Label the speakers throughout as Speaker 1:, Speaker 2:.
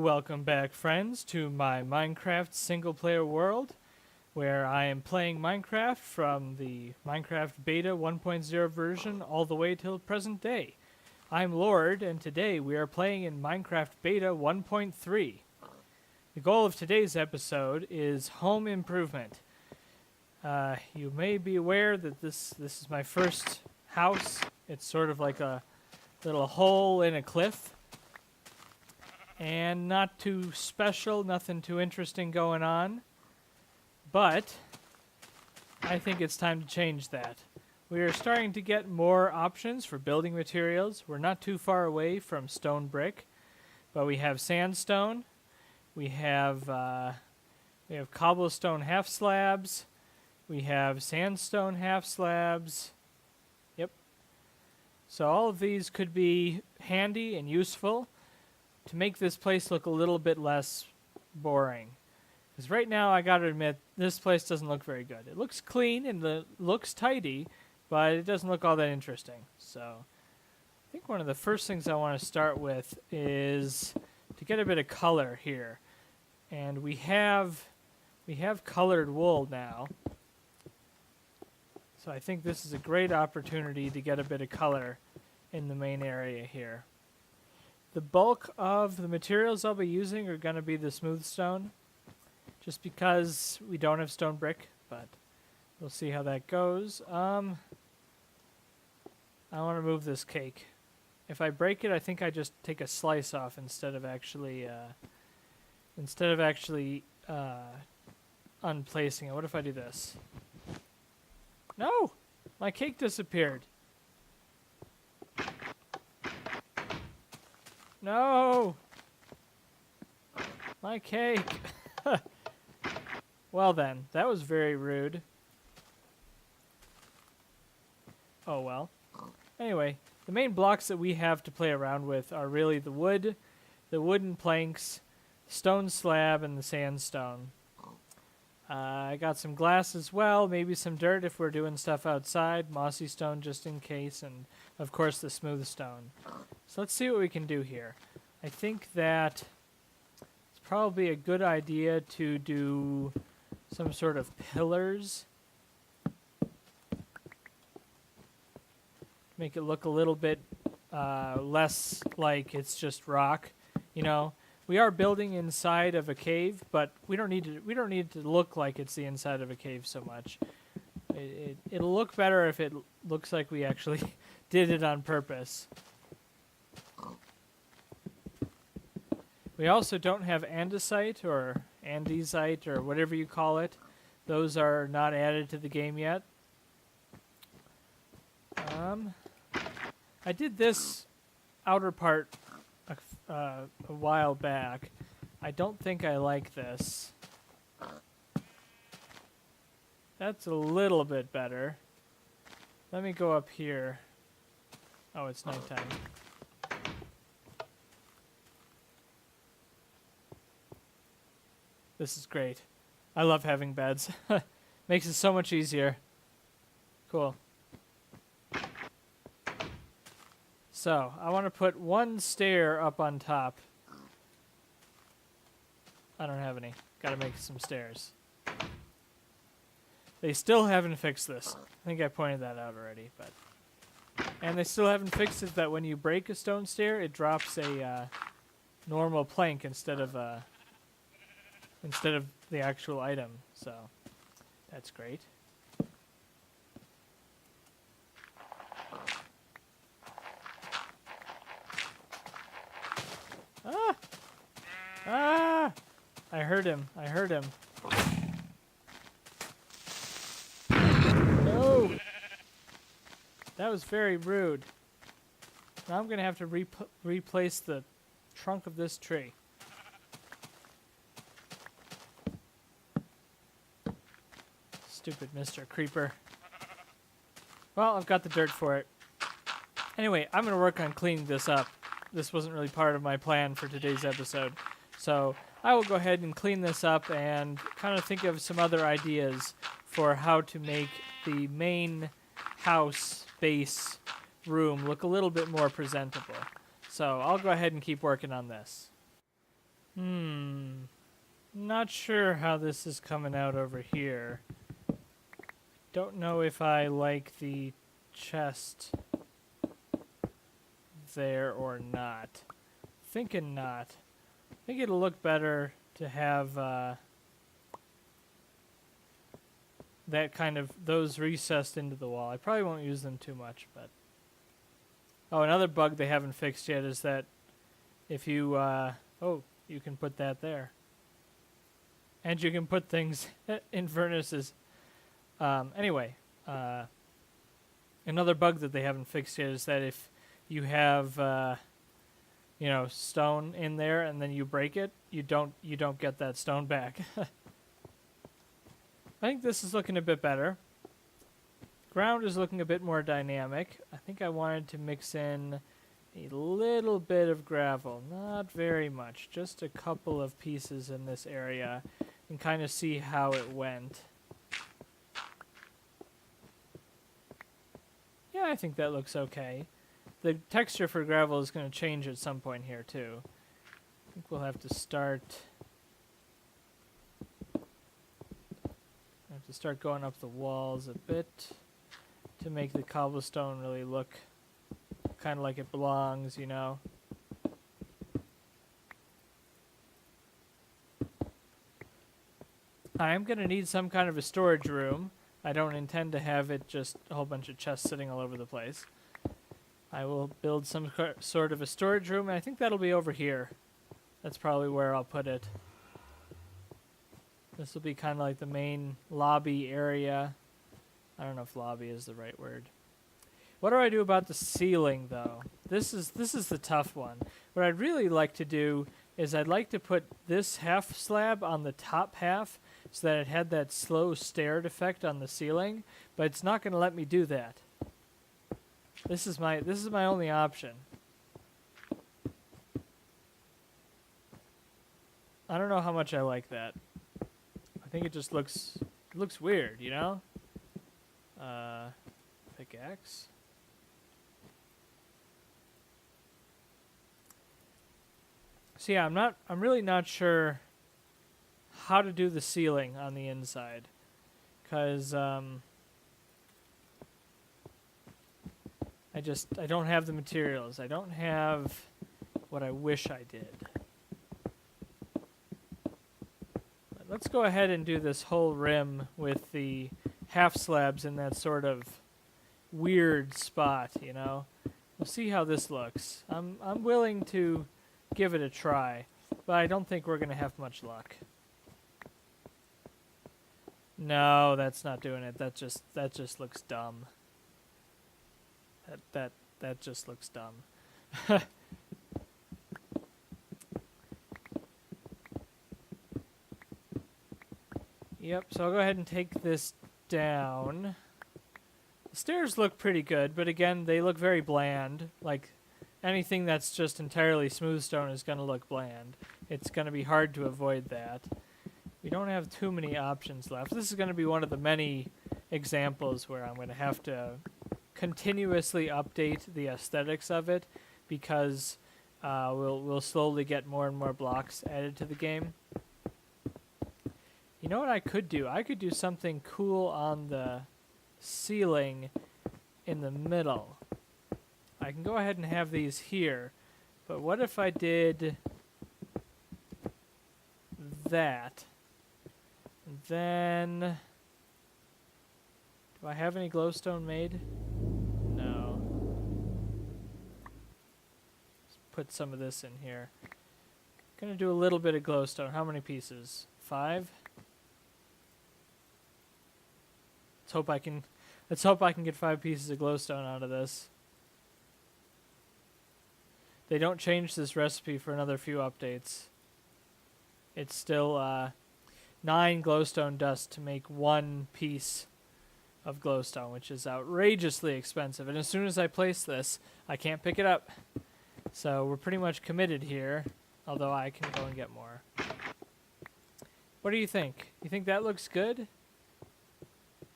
Speaker 1: Welcome back, friends, to my Minecraft single-player world, where I am playing Minecraft from the Minecraft Beta 1.0 version all the way till present day. I'm Lord, and today we are playing in Minecraft Beta 1.3. The goal of today's episode is home improvement. You may be aware that this is my first house. It's sort of like a little hole in a cliff. And not too special, nothing too interesting going on. But I think it's time to change that. We are starting to get more options for building materials. We're not too far away from stone brick, but we have sandstone. We have cobblestone half slabs. We have sandstone half slabs. Yep. So all of these could be handy and useful to make this place look a little bit less boring. Because right now, I gotta admit, this place doesn't look very good. It looks clean and it looks tidy, but it doesn't look all that interesting. So I think one of the first things I want to start with is to get a bit of color here. And we have colored wool now. So I think this is a great opportunity to get a bit of color in the main area here. The bulk of the materials I'll be using are going to be the smooth stone, just because we don't have stone brick, but we'll see how that goes. I want to move this cake. If I break it, I think I just take a slice off instead of actually unplacing it. What if I do this? No! My cake disappeared. No! My cake! Well then, that was very rude. Oh well. Anyway, the main blocks that we have to play around with are really the wood, the wooden planks, stone slab, and the sandstone. I got some glass as well, maybe some dirt if we're doing stuff outside, mossy stone just in case, and of course the smooth stone. So let's see what we can do here. I think that it's probably a good idea to do some sort of pillars. Make it look a little bit less like it's just rock. You know, we are building inside of a cave, but we don't need it to look like it's the inside of a cave so much. It'll look better if it looks like we actually did it on purpose. We also don't have andesite or andesite or whatever you call it. Those are not added to the game yet. I did this outer part a while back. I don't think I like this. That's a little bit better. Let me go up here. Oh, it's nighttime. This is great. I love having beds. Makes it so much easier. Cool. So, I want to put one stair up on top. I don't have any. Gotta make some stairs. They still haven't fixed this. I think I pointed that out already, but... And they still haven't fixed it that when you break a stone stair, it drops a normal plank instead of the actual item. So, that's great. Ah! Ah! I heard him. I heard him. No! That was very rude. Now I'm going to have to replace the trunk of this tree. Stupid Mr. Creeper. Well, I've got the dirt for it. Anyway, I'm going to work on cleaning this up. This wasn't really part of my plan for today's episode. So I will go ahead and clean this up and kind of think of some other ideas for how to make the main house base room look a little bit more presentable. So I'll go ahead and keep working on this. Not sure how this is coming out over here. Don't know if I like the chest there or not. Thinking not. I think it'll look better to have that kind of, those recessed into the wall. I probably won't use them too much, but... Oh, another bug they haven't fixed yet is that if you, you can put that there. And you can put things in furnaces. Anyway, another bug that they haven't fixed yet is that if you have, stone in there and then you break it, you don't get that stone back. I think this is looking a bit better. Ground is looking a bit more dynamic. I think I wanted to mix in a little bit of gravel, not very much, just a couple of pieces in this area, and kind of see how it went. Yeah, I think that looks okay. The texture for gravel is going to change at some point here too. I think we'll have to start going up the walls a bit to make the cobblestone really look kind of like it belongs, you know. I am going to need some kind of a storage room. I don't intend to have it just a whole bunch of chests sitting all over the place. I will build some sort of a storage room, and I think that'll be over here. That's probably where I'll put it. This will be kind of like the main lobby area. I don't know if lobby is the right word. What do I do about the ceiling, though? This is the tough one. What I'd really like to do is I'd like to put this half slab on the top half so that it had that slow stair effect on the ceiling, but it's not going to let me do that. This is my only option. I don't know how much I like that. I think it just looks weird, you know? Pickaxe. So yeah, I'm really not sure how to do the ceiling on the inside, because I don't have the materials. I don't have what I wish I did. But let's go ahead and do this whole rim with the half slabs in that sort of weird spot, you know. We'll see how this looks. I'm willing to give it a try, but I don't think we're going to have much luck. No, that's not doing it. That just looks dumb. That just looks dumb. Yep, so I'll go ahead and take this down. The stairs look pretty good, but again, they look very bland. Like, anything that's just entirely smooth stone is going to look bland. It's going to be hard to avoid that. We don't have too many options left. This is going to be one of the many examples where I'm going to have to continuously update the aesthetics of it, because we'll slowly get more and more blocks added to the game. You know what I could do? I could do something cool on the ceiling in the middle. I can go ahead and have these here, but what if I did that? And then, do I have any glowstone made? No. Let's put some of this in here. Gonna do a little bit of glowstone. How many pieces? 5? Let's hope I can get 5 pieces of glowstone out of this. They don't change this recipe for another few updates. It's still 9 glowstone dust to make 1 piece of glowstone, which is outrageously expensive. And as soon as I place this, I can't pick it up. So we're pretty much committed here, although I can go and get more. What do you think? You think that looks good?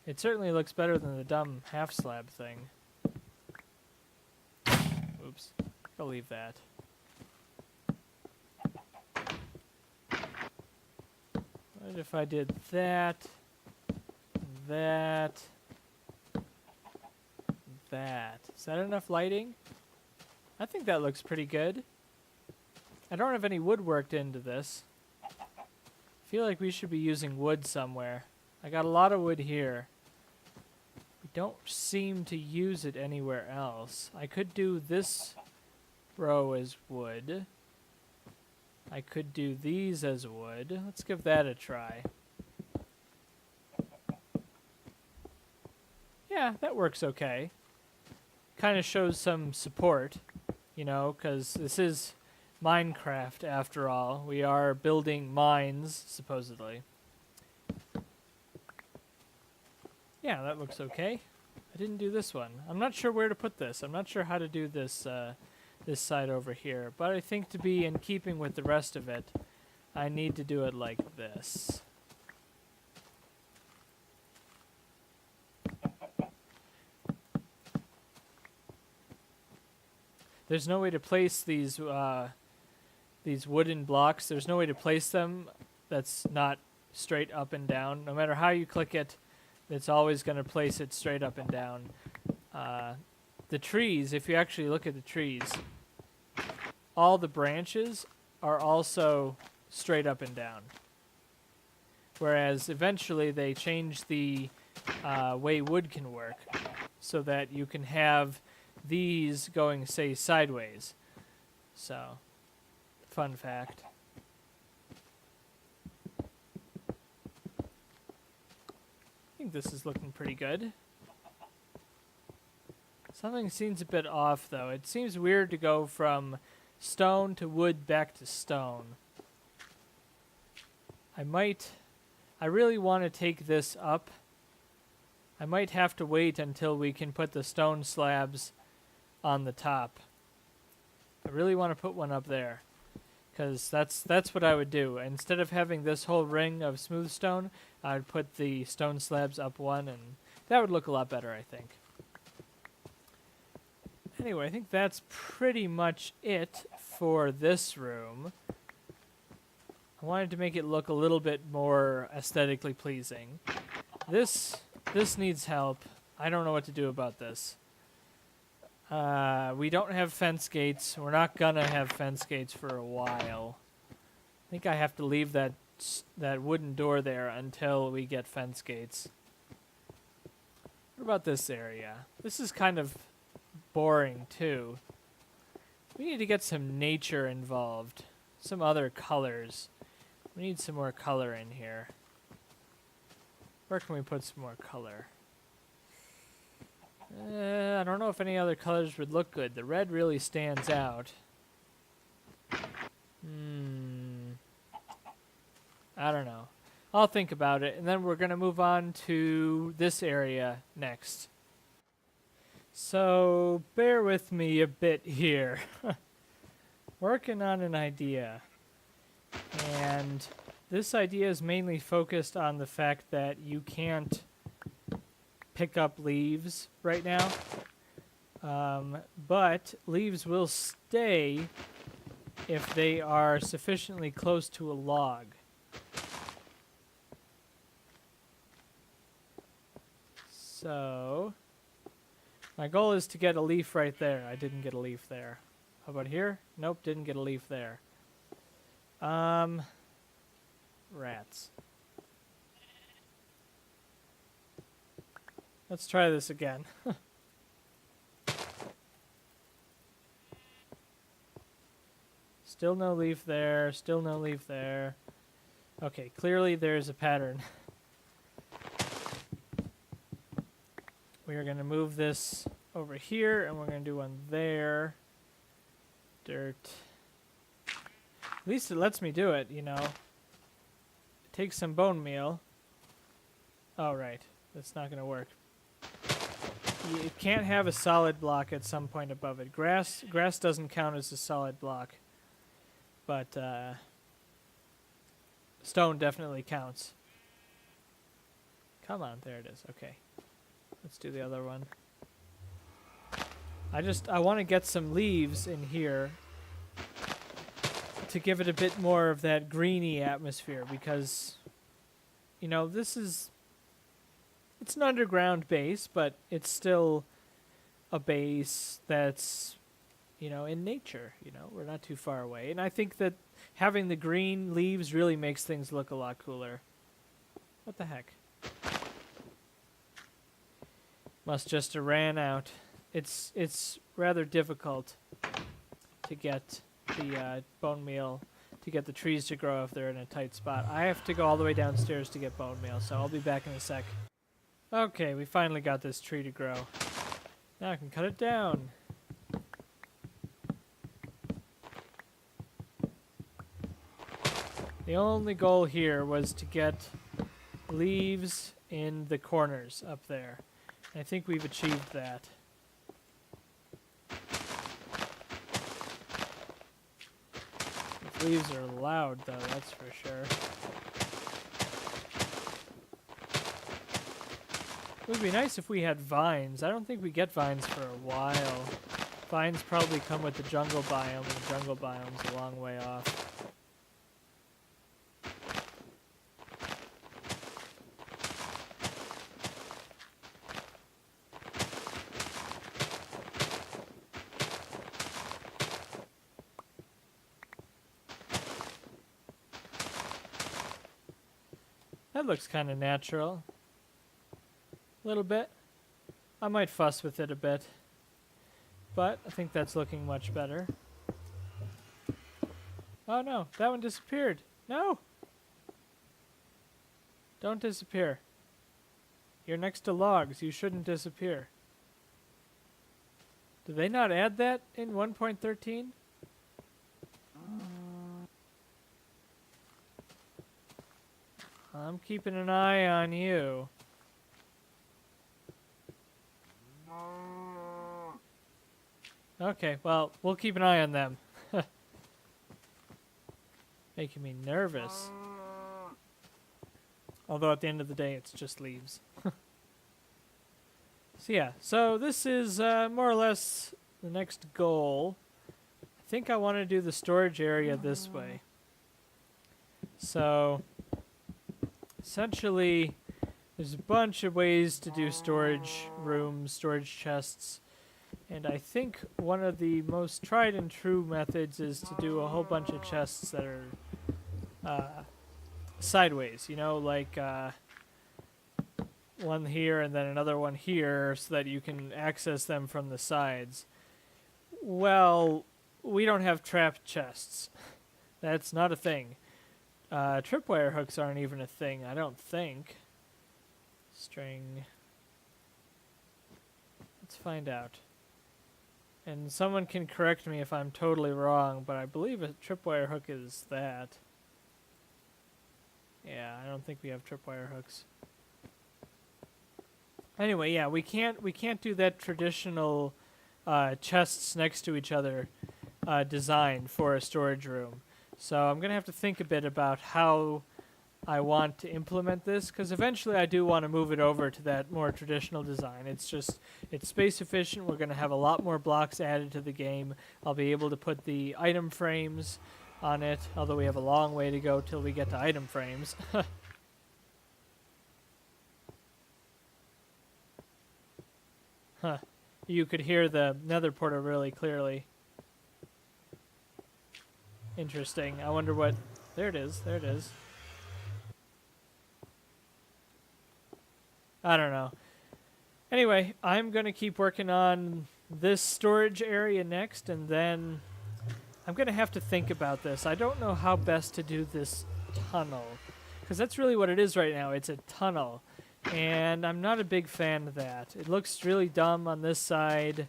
Speaker 1: It certainly looks better than the dumb half slab thing. Oops. I'll leave that. What if I did that, that, that? Is that enough lighting? I think that looks pretty good. I don't have any wood worked into this. I feel like we should be using wood somewhere. I got a lot of wood here. We don't seem to use it anywhere else. I could do this row as wood. I could do these as wood. Let's give that a try. Yeah, that works okay. Kind of shows some support, you know, because this is Minecraft after all. We are building mines, supposedly. Yeah, that looks okay. I didn't do this one. I'm not sure where to put this. I'm not sure how to do this this side over here, but I think to be in keeping with the rest of it, I need to do it like this. There's no way to place these wooden blocks. There's no way to place them that's not straight up and down. No matter how you click it, it's always going to place it straight up and down. The trees, if you actually look at the trees, all the branches are also straight up and down. Whereas eventually they change the way wood can work so that you can have these going, say, sideways. So, fun fact. I think this is looking pretty good. Something seems a bit off, though. It seems weird to go from stone to wood back to stone. I really want to take this up. I might have to wait until we can put the stone slabs on the top. I really want to put one up there, because that's what I would do. Instead of having this whole ring of smooth stone, I would put the stone slabs up one, and that would look a lot better, I think. Anyway, I think that's pretty much it for this room. I wanted to make it look a little bit more aesthetically pleasing. This needs help. I don't know what to do about this. We don't have fence gates. We're not gonna have fence gates for a while. I think I have to leave that wooden door there until we get fence gates. What about this area? This is kind of boring too. We need to get some nature involved. Some other colors. We need some more color in here. Where can we put some more color? I don't know if any other colors would look good. The red really stands out. I don't know. I'll think about it, and then we're going to move on to this area next. So, bear with me a bit here. Working on an idea. And this idea is mainly focused on the fact that you can't pick up leaves right now. But leaves will stay if they are sufficiently close to a log. So, my goal is to get a leaf right there. I didn't get a leaf there. How about here? Nope, didn't get a leaf there. Rats. Let's try this again. Still no leaf there, still no leaf there. Okay, clearly there's a pattern. We are going to move this over here, and we're going to do one there. Dirt. At least it lets me do it, you know. It takes some bone meal. Oh, right. That's not going to work. It can't have a solid block at some point above it. Grass doesn't count as a solid block. But stone definitely counts. Come on, there it is. Okay. Let's do the other one. I want to get some leaves in here to give it a bit more of that greeny atmosphere, because you know, it's an underground base, but it's still a base that's, you know, in nature. You know, we're not too far away. And I think that having the green leaves really makes things look a lot cooler. What the heck? Must just have ran out. It's rather difficult to get the bone meal, to get the trees to grow if they're in a tight spot. I have to go all the way downstairs to get bone meal, so I'll be back in a sec. Okay, we finally got this tree to grow. Now I can cut it down. The only goal here was to get leaves in the corners up there. I think we've achieved that. The leaves are loud, though, that's for sure. It would be nice if we had vines. I don't think we get vines for a while. Vines probably come with the jungle biome, and the jungle biome's a long way off. That looks kind of natural. A little bit. I might fuss with it a bit. But I think that's looking much better. Oh no, that one disappeared. No! Don't disappear. You're next to logs. You shouldn't disappear. Did they not add that in 1.13? I'm keeping an eye on you. Okay, well, we'll keep an eye on them. Making me nervous. Although at the end of the day, it's just leaves. So yeah, so this is more or less the next goal. I think I want to do the storage area this way. So essentially, there's a bunch of ways to do storage rooms, storage chests. And I think one of the most tried and true methods is to do a whole bunch of chests that are sideways, you know, like one here and then another one here so that you can access them from the sides. Well, we don't have trapped chests. That's not a thing. Tripwire hooks aren't even a thing, I don't think. String. Let's find out. And someone can correct me if I'm totally wrong, but I believe a tripwire hook is that. Yeah, I don't think we have tripwire hooks. Anyway, yeah, we can't do that traditional chests next to each other design for a storage room. So I'm going to have to think a bit about how I want to implement this, because eventually I do want to move it over to that more traditional design. It's space efficient. We're going to have a lot more blocks added to the game. I'll be able to put the item frames on it, although we have a long way to go till we get to item frames. Huh. You could hear the nether portal really clearly. Interesting. I wonder what... There it is. There it is. I don't know. Anyway, I'm going to keep working on this storage area next, and then I'm going to have to think about this. I don't know how best to do this tunnel, because that's really what it is right now. It's a tunnel, and I'm not a big fan of that. It looks really dumb on this side.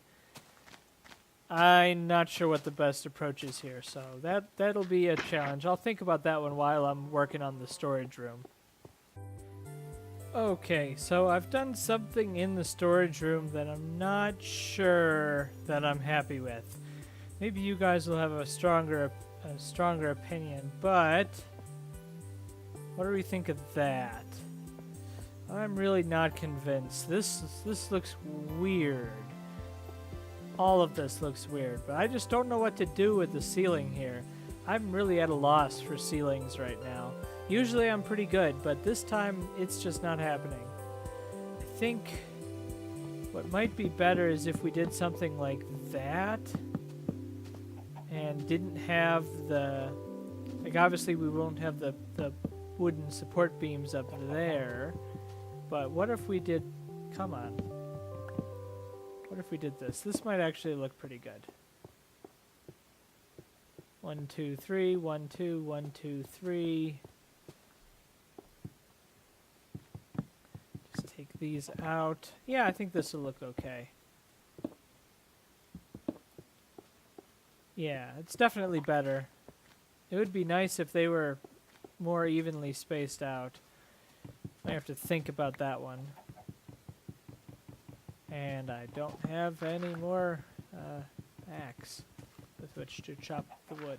Speaker 1: I'm not sure what the best approach is here, so that'll be a challenge. I'll think about that one while I'm working on the storage room. Okay, so I've done something in the storage room that I'm not sure that I'm happy with. Maybe you guys will have a stronger opinion, but what do we think of that? I'm really not convinced. This looks weird. All of this looks weird, but I just don't know what to do with the ceiling here. I'm really at a loss for ceilings right now. Usually I'm pretty good, but this time it's just not happening. I think what might be better is if we did something like that and didn't have the... Like, obviously we won't have the wooden support beams up there, but what if we did... Come on. What if we did this? This might actually look pretty good. 1, 2, 3, 1, 2, 1, 2, 3. Just take these out. Yeah, I think this will look okay. Yeah, it's definitely better. It would be nice if they were more evenly spaced out. I have to think about that one. And I don't have any more axe with which to chop the wood.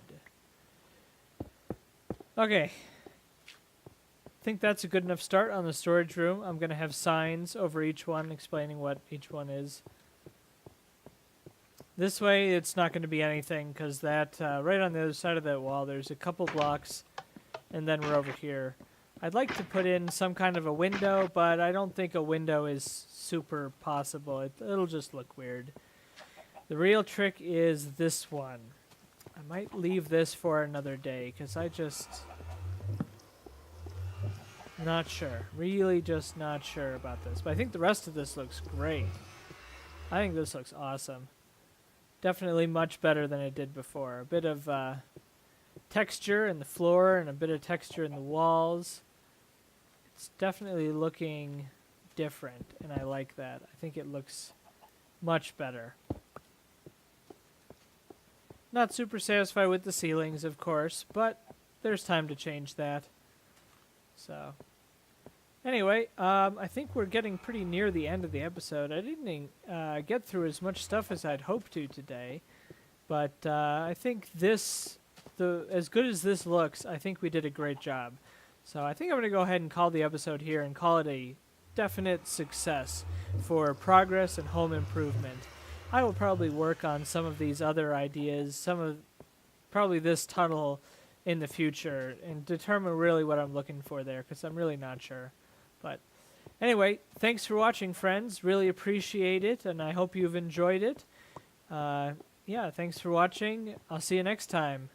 Speaker 1: Okay. I think that's a good enough start on the storage room. I'm going to have signs over each one explaining what each one is. This way it's not going to be anything because that right on the other side of that wall there's a couple blocks and then we're over here. I'd like to put in some kind of a window, but I don't think a window is super possible. It'll just look weird. The real trick is this one. I might leave this for another day because I just... Not sure. Really just not sure about this. But I think the rest of this looks great. I think this looks awesome. Definitely much better than it did before. A bit of texture in the floor and a bit of texture in the walls. It's definitely looking different, and I like that. I think it looks much better. Not super satisfied with the ceilings, of course, but there's time to change that. So, anyway, I think we're getting pretty near the end of the episode. I didn't get through as much stuff as I'd hoped to today, but I think as good as this looks, I think we did a great job. So I think I'm going to go ahead and call the episode here and call it a definite success for progress and home improvement. I will probably work on some of these other ideas, probably this tunnel in the future, and determine really what I'm looking for there, because I'm really not sure. But anyway, thanks for watching, friends. Really appreciate it, and I hope you've enjoyed it. Yeah, thanks for watching. I'll see you next time.